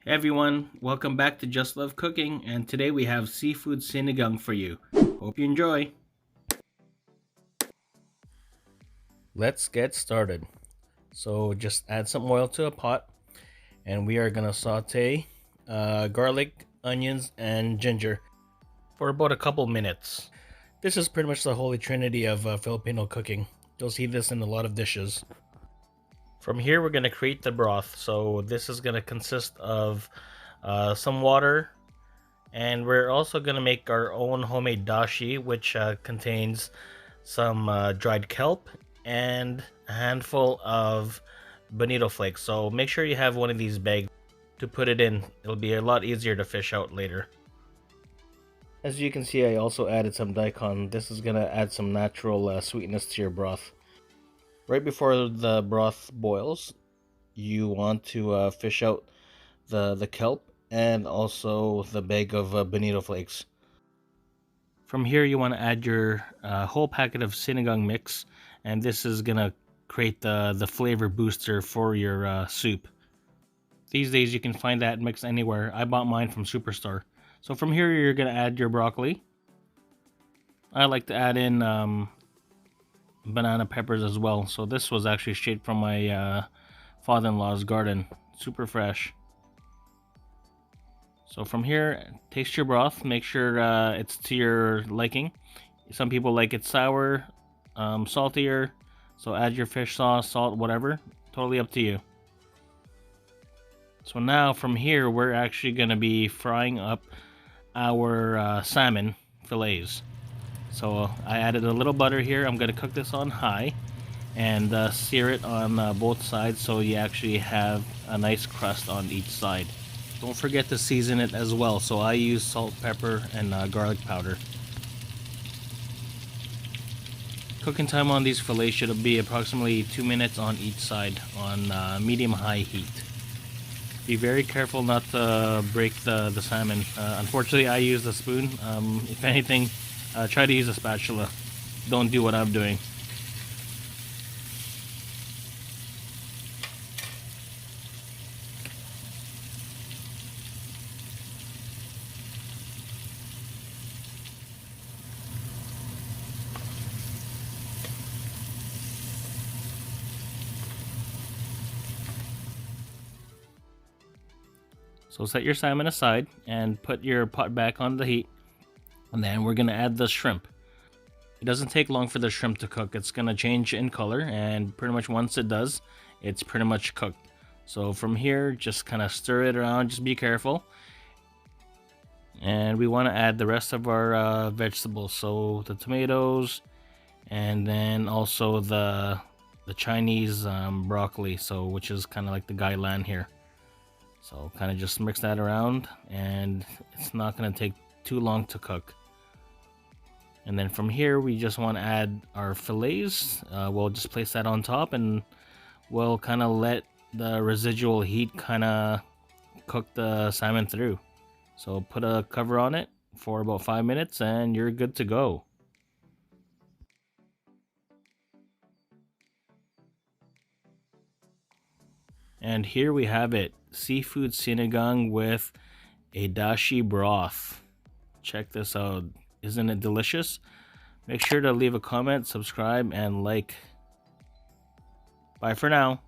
Hey everyone, welcome back to Just Love Cooking, and today we have seafood sinigang for you. Hope you enjoy. Let's get started. So just add some oil to a pot, and we are gonna saute garlic, onions, and ginger for about a couple minutes. This is pretty much the holy trinity of Filipino cooking. You'll see this in a lot of dishes. From here, we're gonna create the broth. So this is gonna consist of some water. And we're also going to make our own homemade dashi, which contains some dried kelp and a handful of bonito flakes. So make sure you have one of these bags to put it in. It'll be a lot easier to fish out later. As you can see, I also added some daikon. This is going to add some natural sweetness to your broth. Right before the broth boils, you want to fish out the kelp and also the bag of bonito flakes. From here, you want to add your whole packet of sinigang mix, and this is gonna create the flavor booster for your soup. These days, you can find that mix anywhere. I bought mine from Superstore. So from here, you're gonna add your broccoli. I like to add in banana peppers as well. So this was actually straight from my father-in-law's garden, super fresh. So from here, taste your broth. Make sure it's to your liking. Some people like it sour, saltier. So add your fish sauce, salt, whatever. Totally up to you. So now from here, we're actually going to be frying up our salmon fillets. So I added a little butter here. I'm going to cook this on high and sear it on both sides so you actually have a nice crust on each side. Don't forget to season it as well. So I use salt, pepper, and garlic powder. Cooking time on these fillets should be approximately 2 minutes on each side on medium-high heat. Be very careful not to break the salmon. Unfortunately, I use a spoon. If anything, try to use a spatula. Don't do what I'm doing. So set your salmon aside and put your pot back on the heat. And then we're going to add the shrimp. It doesn't take long for the shrimp to cook. It's going to change in color, and pretty much once it does, it's pretty much cooked. So from here, just kind of stir it around. Just be careful. And we want to add the rest of our vegetables. So the tomatoes, and then also the Chinese broccoli, so which is kind of like the gailan here. So kind of just mix that around, and it's not going to take too long to cook. And then from here, we just want to add our fillets. We'll just place that on top, and we'll kind of let the residual heat kind of cook the salmon through. So put a cover on it for about 5 minutes, and you're good to go. And here we have it, seafood sinigang with a dashi broth. Check this out. Isn't it delicious? Make sure to leave a comment, subscribe, and like. Bye for now.